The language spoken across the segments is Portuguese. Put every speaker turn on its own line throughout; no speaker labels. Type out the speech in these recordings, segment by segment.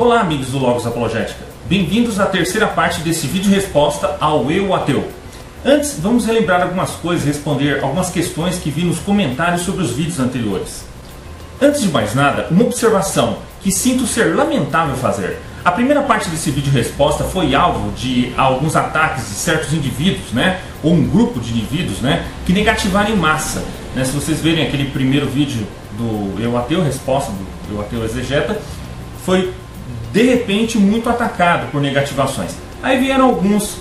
Olá, amigos do Logos Apologética. Bem-vindos à terceira parte desse vídeo resposta ao Eu Ateu. Antes, vamos relembrar algumas coisas e responder algumas questões que vi nos comentários sobre os vídeos anteriores. Antes de mais nada, uma observação que sinto ser lamentável fazer. A primeira parte desse vídeo resposta foi alvo de alguns ataques de certos indivíduos, ou um grupo de indivíduos, que negativaram em massa. Se vocês verem aquele primeiro vídeo do Eu Ateu, resposta do Eu Ateu Exegeta, foi de repente muito atacado por negativações. Aí vieram alguns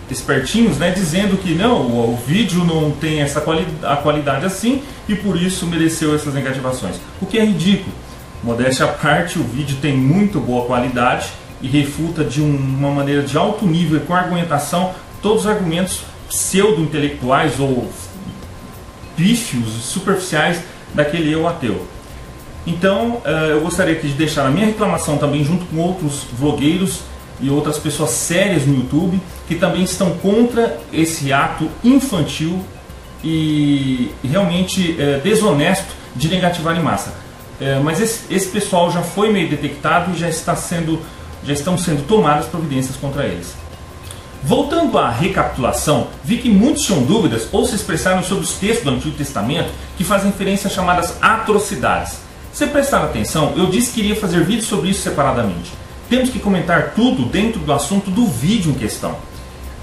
espertinhos, dizendo que não, o vídeo não tem essa qualidade assim e por isso mereceu essas negativações. O que é ridículo. Modéstia à parte, o vídeo tem muito boa qualidade e refuta de uma maneira de alto nível e com argumentação todos os argumentos pseudo-intelectuais ou pífios, superficiais daquele Eu Ateu. Então, eu gostaria aqui de deixar a minha reclamação também junto com outros vlogueiros e outras pessoas sérias no YouTube que também estão contra esse ato infantil e realmente desonesto de negativar em massa. Mas esse pessoal já foi meio detectado e já estão sendo tomadas providências contra eles. Voltando à recapitulação, vi que muitos tinham dúvidas ou se expressaram sobre os textos do Antigo Testamento que fazem referência às chamadas atrocidades. Se prestar atenção, eu disse que iria fazer vídeo sobre isso separadamente. Temos que comentar tudo dentro do assunto do vídeo em questão.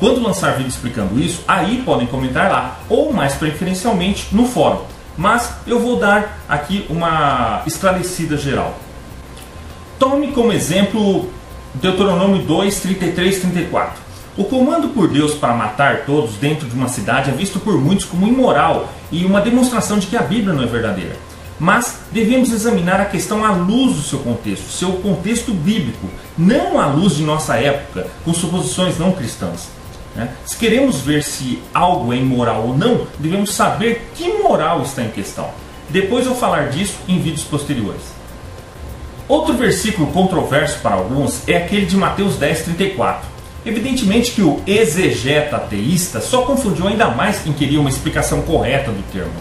Quando lançar vídeo explicando isso, aí podem comentar lá, ou mais preferencialmente no fórum. Mas eu vou dar aqui uma esclarecida geral. Tome como exemplo Deuteronômio 2, 33 e 34. O comando por Deus para matar todos dentro de uma cidade é visto por muitos como imoral e uma demonstração de que a Bíblia não é verdadeira. Mas devemos examinar a questão à luz do seu contexto bíblico, não à luz de nossa época, com suposições não cristãs. Se queremos ver se algo é imoral ou não, devemos saber que moral está em questão. Depois eu vou falar disso em vídeos posteriores. Outro versículo controverso para alguns é aquele de Mateus 10, 34. Evidentemente que o exegeta ateísta só confundiu ainda mais quem queria uma explicação correta do termo.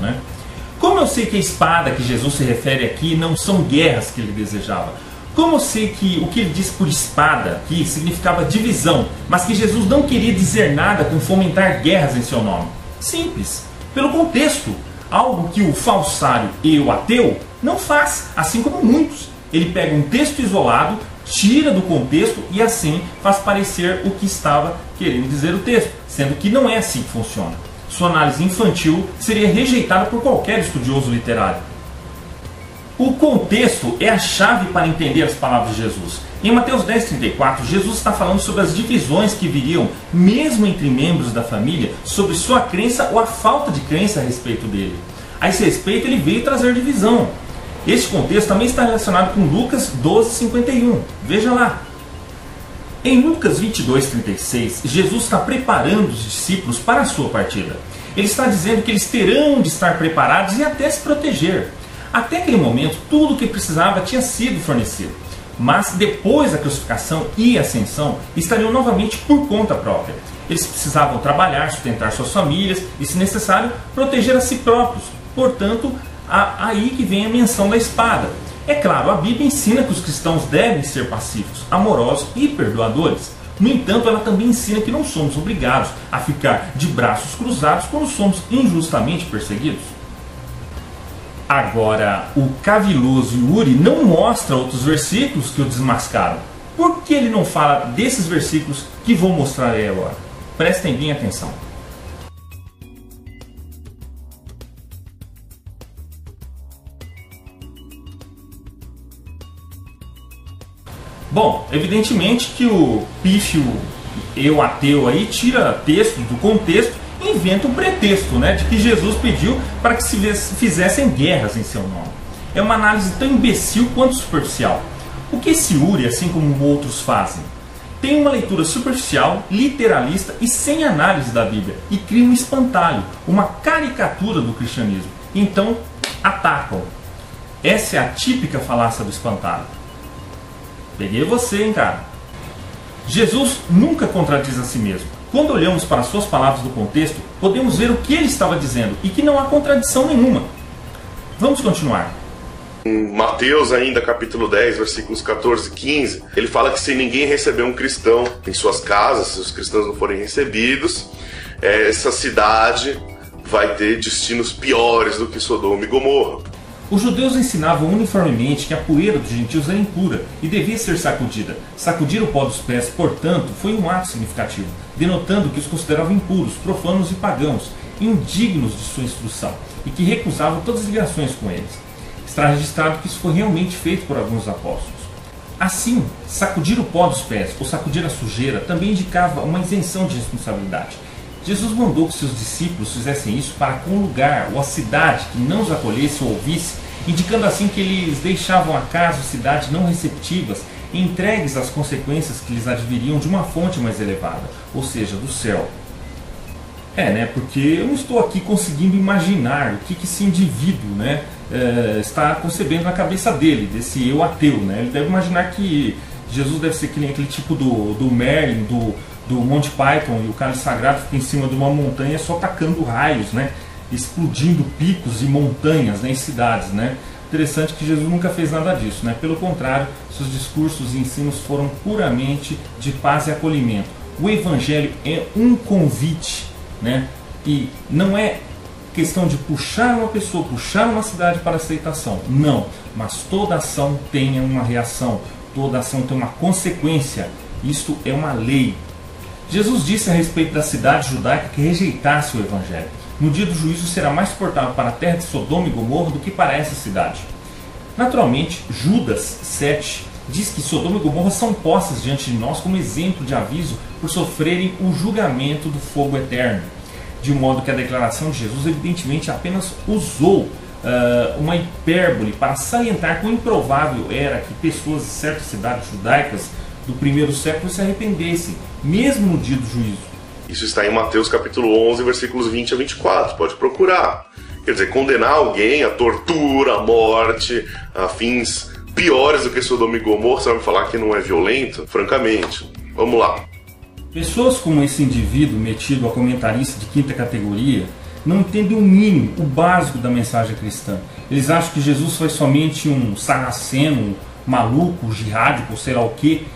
Como eu sei que a espada que Jesus se refere aqui não são guerras que ele desejava? Como eu sei que o que ele disse por espada aqui significava divisão, mas que Jesus não queria dizer nada com fomentar guerras em seu nome? Simples. Pelo contexto. Algo que o falsário e o ateu não faz, assim como muitos. Ele pega um texto isolado, tira do contexto e assim faz parecer o que estava querendo dizer o texto, sendo que não é assim que funciona. Sua análise infantil seria rejeitada por qualquer estudioso literário. O contexto é a chave para entender as palavras de Jesus. Em Mateus 10, 34, Jesus está falando sobre as divisões que viriam, mesmo entre membros da família, sobre sua crença ou a falta de crença a respeito dele. A esse respeito, ele veio trazer divisão. Este contexto também está relacionado com Lucas 12, 51. Veja lá. Em Lucas 22, 36, Jesus está preparando os discípulos para a sua partida. Ele está dizendo que eles terão de estar preparados e até se proteger. Até aquele momento, tudo o que precisava tinha sido fornecido. Mas depois da crucificação e ascensão, estariam novamente por conta própria. Eles precisavam trabalhar, sustentar suas famílias e, se necessário, proteger a si próprios. Portanto, aí que vem a menção da espada. É claro, a Bíblia ensina que os cristãos devem ser pacíficos, amorosos e perdoadores. No entanto, ela também ensina que não somos obrigados a ficar de braços cruzados quando somos injustamente perseguidos. Agora, o caviloso Yuri não mostra outros versículos que o desmascaram. Por que ele não fala desses versículos que vou mostrar aí agora? Prestem bem atenção. Bom, evidentemente que o pífio Eu Ateu aí tira texto do contexto e inventa um pretexto, de que Jesus pediu para que se fizessem guerras em seu nome. É uma análise tão imbecil quanto superficial. O que esse Yuri, assim como outros, fazem? Tem uma leitura superficial, literalista e sem análise da Bíblia e cria um espantalho, uma caricatura do cristianismo. Então, atacam. Essa é a típica falácia do espantalho. Peguei você, hein, cara? Jesus nunca contradiz a si mesmo. Quando olhamos para suas palavras do contexto, podemos ver o que ele estava dizendo e que não há contradição nenhuma. Vamos continuar.
Em Mateus ainda, capítulo 10, versículos 14 e 15, ele fala que se ninguém receber um cristão em suas casas, se os cristãos não forem recebidos, essa cidade vai ter destinos piores do que Sodoma e Gomorra.
Os judeus ensinavam uniformemente que a poeira dos gentios era impura e devia ser sacudida. Sacudir o pó dos pés, portanto, foi um ato significativo, denotando que os consideravam impuros, profanos e pagãos, indignos de sua instrução, e que recusavam todas as ligações com eles. Está registrado que isso foi realmente feito por alguns apóstolos. Assim, sacudir o pó dos pés ou sacudir a sujeira também indicava uma isenção de responsabilidade. Jesus mandou que seus discípulos fizessem isso para com o lugar ou a cidade que não os acolhesse ou ouvisse, indicando assim que eles deixavam a casa ou cidade não receptivas, entregues às consequências que lhes adviriam de uma fonte mais elevada, ou seja, do céu. Porque eu não estou aqui conseguindo imaginar o que esse indivíduo está concebendo na cabeça dele, desse eu ateu. Ele deve imaginar que Jesus deve ser aquele tipo do Merlin, do Monty Python, e o cálice sagrado fica em cima de uma montanha só tacando raios, explodindo picos e montanhas e cidades. Interessante que Jesus nunca fez nada disso. Pelo contrário, seus discursos e ensinos foram puramente de paz e acolhimento. O Evangelho é um convite, e não é questão de puxar uma pessoa, puxar uma cidade para aceitação. Não, mas toda ação tem uma reação, toda ação tem uma consequência. Isto é uma lei. Jesus disse a respeito da cidade judaica que rejeitasse o Evangelho. No dia do juízo será mais suportável para a terra de Sodoma e Gomorra do que para essa cidade. Naturalmente, Judas 7 diz que Sodoma e Gomorra são postas diante de nós como exemplo de aviso por sofrerem o julgamento do fogo eterno. De modo que a declaração de Jesus evidentemente apenas usou uma hipérbole para salientar quão improvável era que pessoas de certas cidades judaicas do primeiro século se arrependessem, mesmo no dia do juízo.
Isso está em Mateus capítulo 11, versículos 20 a 24, pode procurar. Quer dizer, condenar alguém à tortura, à morte, a fins piores do que Sodoma e Gomorra, você vai me falar que não é violento? Francamente. Vamos lá.
Pessoas como esse indivíduo metido a comentarista de quinta categoria não entendem o mínimo, o básico da mensagem cristã. Eles acham que Jesus foi somente um sarraceno, maluco, jihádico, sei lá o que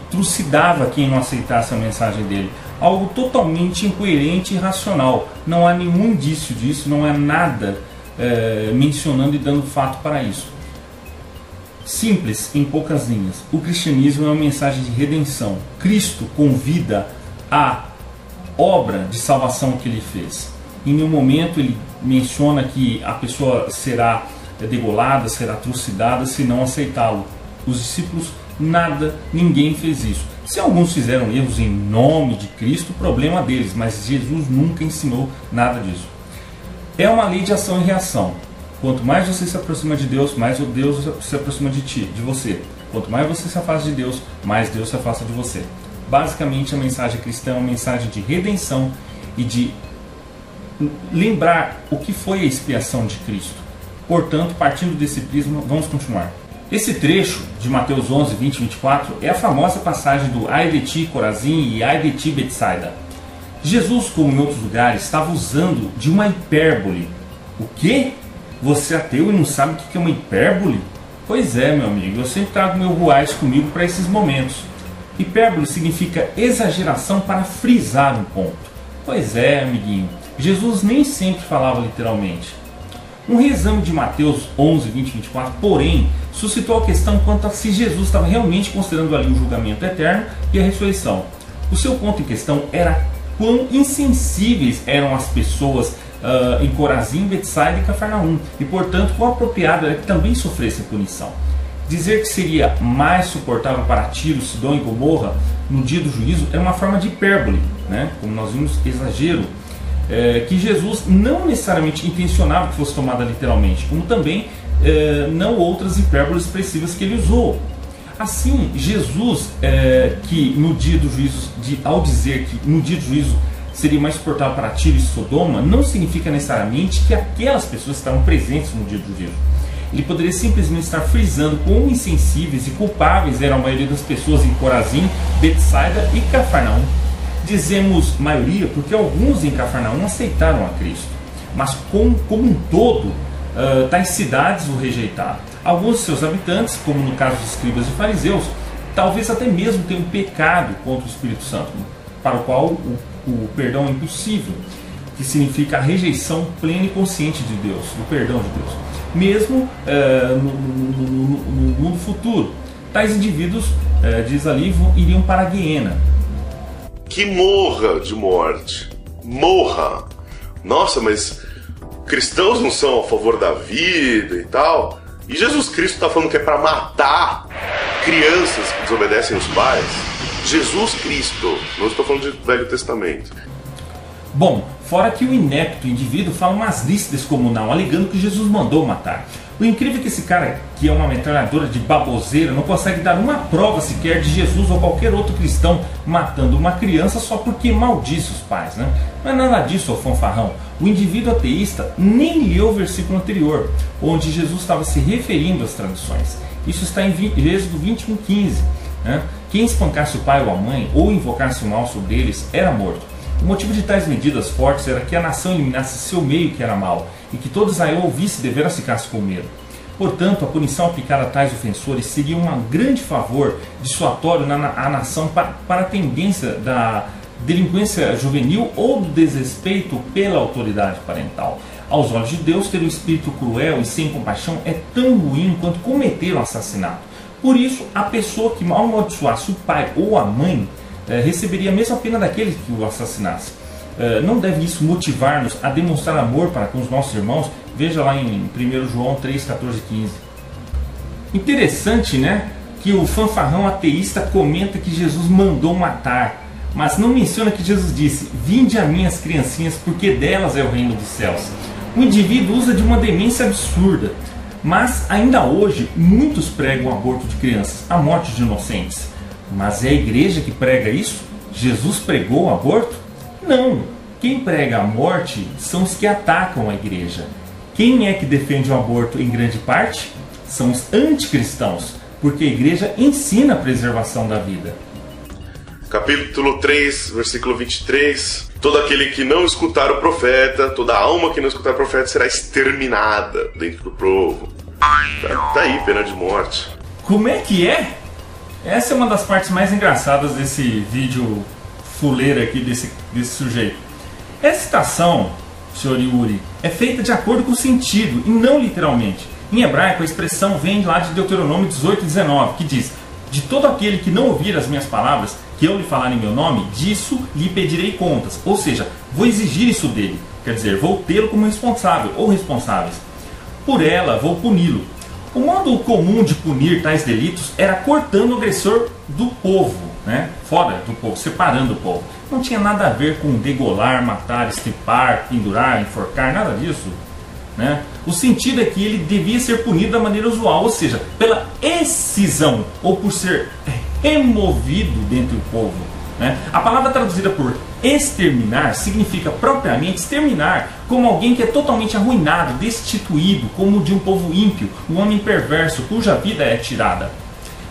trucidava quem não aceitasse a mensagem dele. Algo totalmente incoerente e irracional. Não há nenhum indício disso, não há nada mencionando e dando fato para isso. Simples, em poucas linhas. O cristianismo é uma mensagem de redenção. Cristo convida a obra de salvação que ele fez. Em nenhum momento ele menciona que a pessoa será degolada, será trucidada se não aceitá-lo. Os discípulos ninguém fez isso. Se alguns fizeram erros em nome de Cristo, problema deles, mas Jesus nunca ensinou nada disso. É uma lei de ação e reação. Quanto mais você se aproxima de Deus, mais Deus se aproxima de você. Quanto mais você se afasta de Deus, mais Deus se afasta de você. Basicamente, a mensagem cristã é uma mensagem de redenção e de lembrar o que foi a expiação de Cristo. Portanto, partindo desse prisma, vamos continuar. Esse trecho de Mateus 11, 20 e 24 é a famosa passagem do Ai de ti, Corazim, e Ai de ti, Betsaida. Jesus, como em outros lugares, estava usando de uma hipérbole. O quê? Você é ateu e não sabe o que é uma hipérbole? Pois é, meu amigo, eu sempre trago meu ruais comigo para esses momentos. Hipérbole significa exageração para frisar um ponto. Pois é, amiguinho, Jesus nem sempre falava literalmente. Um reexame de Mateus 11, 20 e 24, porém, suscitou a questão quanto a se Jesus estava realmente considerando ali o julgamento eterno e a ressurreição. O seu ponto em questão era quão insensíveis eram as pessoas em Corazim, Betsaida e Cafarnaum, e portanto quão apropriado era que também sofressem punição. Dizer que seria mais suportável para Tiro, Sidom e Gomorra no dia do juízo era uma forma de hipérbole, como nós vimos, exagero, que Jesus não necessariamente intencionava que fosse tomada literalmente, como também não outras hipérboles expressivas que ele usou. Assim, Jesus, que no dia do juízo, ao dizer que no dia do juízo seria mais suportável para Tiro e Sodoma, não significa necessariamente que aquelas pessoas estavam presentes no dia do juízo. Ele poderia simplesmente estar frisando quão insensíveis e culpáveis eram a maioria das pessoas em Corazim, Betsaida e Cafarnaum. Dizemos maioria porque alguns em Cafarnaum aceitaram a Cristo, mas como um todo, tais cidades o rejeitaram. Alguns de seus habitantes, como no caso dos escribas e fariseus, talvez até mesmo tenham pecado contra o Espírito Santo, para o qual o perdão é impossível, que significa a rejeição plena e consciente de Deus, do perdão de Deus, mesmo no mundo futuro. Tais indivíduos, diz ali, iriam para a Guiena.
Que morra de morte. Morra! Nossa, mas cristãos não são a favor da vida e tal? E Jesus Cristo está falando que é para matar crianças que desobedecem os pais? Jesus Cristo, não estou falando de Velho Testamento.
Bom, fora que o inepto indivíduo fala uma asnice descomunal, alegando que Jesus mandou matar. O incrível é que esse cara, que é uma metralhadora de baboseira, não consegue dar uma prova sequer de Jesus ou qualquer outro cristão matando uma criança só porque maldiz os pais, né? Não é nada disso, ô fanfarrão. O indivíduo ateísta nem leu o versículo anterior, onde Jesus estava se referindo às tradições. Isso está em Êxodo 21:15. Né? Quem espancasse o pai ou a mãe, ou invocasse o mal sobre eles, era morto. O motivo de tais medidas fortes era que a nação eliminasse seu meio que era mau, e que todo Israel ouvisse deveras ficasse com medo. Portanto, a punição aplicada a tais ofensores seria um grande favor dissuasório à nação para a tendência da delinquência juvenil ou do desrespeito pela autoridade parental. Aos olhos de Deus, ter um espírito cruel e sem compaixão é tão ruim quanto cometer um assassinato. Por isso, a pessoa que amaldiçoasse o pai ou a mãe receberia a mesma pena daquele que o assassinasse. Não deve isso motivar-nos a demonstrar amor para com os nossos irmãos? Veja lá em 1 João 3, 14 e 15. Interessante, né? Que o fanfarrão ateísta comenta que Jesus mandou matar, mas não menciona que Jesus disse: vinde a mim as criancinhas, porque delas é o reino dos céus. O indivíduo usa de uma demência absurda, mas ainda hoje muitos pregam o aborto de crianças, a morte de inocentes. Mas é a igreja que prega isso? Jesus pregou o aborto? Não. Quem prega a morte são os que atacam a igreja. Quem é que defende o aborto em grande parte? São os anticristãos, porque a igreja ensina a preservação da vida.
Capítulo 3, versículo 23. Todo aquele que não escutar o profeta, toda alma que não escutar o profeta será exterminada dentro do povo. Tá aí, pena de morte.
Como é que é? Essa é uma das partes mais engraçadas desse vídeo fuleiro aqui desse sujeito. Essa citação, Sr. Yuri, é feita de acordo com o sentido e não literalmente. Em hebraico, a expressão vem lá de Deuteronômio 18:19, que diz: de todo aquele que não ouvir as minhas palavras, que eu lhe falar em meu nome, disso lhe pedirei contas. Ou seja, vou exigir isso dele. Quer dizer, vou tê-lo como responsável ou responsáveis. Por ela, vou puni-lo. O modo comum de punir tais delitos era cortando o agressor do povo, né? Fora do povo, separando o povo. Não tinha nada a ver com degolar, matar, estripar, pendurar, enforcar, nada disso. Né? O sentido é que ele devia ser punido da maneira usual, ou seja, pela excisão, ou por ser removido dentre o povo. Né? A palavra traduzida por exterminar significa propriamente exterminar, como alguém que é totalmente arruinado, destituído, como de um povo ímpio, um homem perverso, cuja vida é tirada.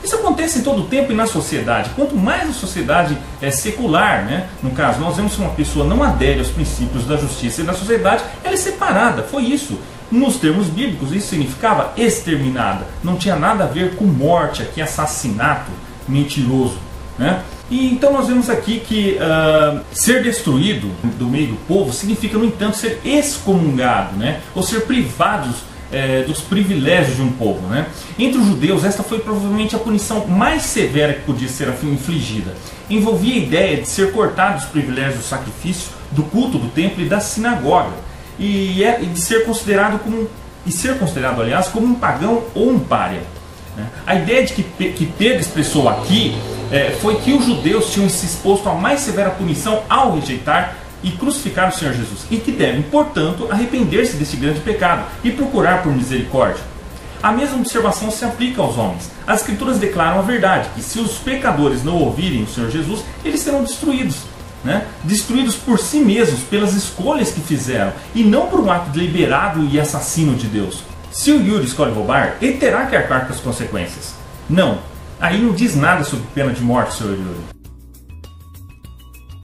Isso acontece em todo o tempo e na sociedade. Quanto mais a sociedade é secular, né? No caso, nós vemos que uma pessoa não adere aos princípios da justiça e da sociedade, ela é separada. Foi isso. Nos termos bíblicos, isso significava exterminada. Não tinha nada a ver com morte, aqui assassinato mentiroso. Né? E então nós vemos aqui que ser destruído do meio do povo significa, no entanto, ser excomungado, né? Ou ser privados dos privilégios de um povo. Né? Entre os judeus, esta foi provavelmente a punição mais severa que podia ser infligida. Envolvia a ideia de ser cortado os privilégios do sacrifício, do culto do templo e da sinagoga, e de ser considerado aliás, como um pagão ou um pária. Né? A ideia de que Pedro expressou aqui foi que os judeus tinham se exposto à mais severa punição ao rejeitar e crucificar o Senhor Jesus, e que devem, portanto, arrepender-se desse grande pecado e procurar por misericórdia. A mesma observação se aplica aos homens. As Escrituras declaram a verdade, que se os pecadores não ouvirem o Senhor Jesus, eles serão destruídos. Né? Destruídos por si mesmos, pelas escolhas que fizeram, e não por um ato deliberado e assassino de Deus. Se o Yuri escolhe roubar, ele terá que arcar com as consequências. Não, aí não diz nada sobre pena de morte, Sr. Yuri.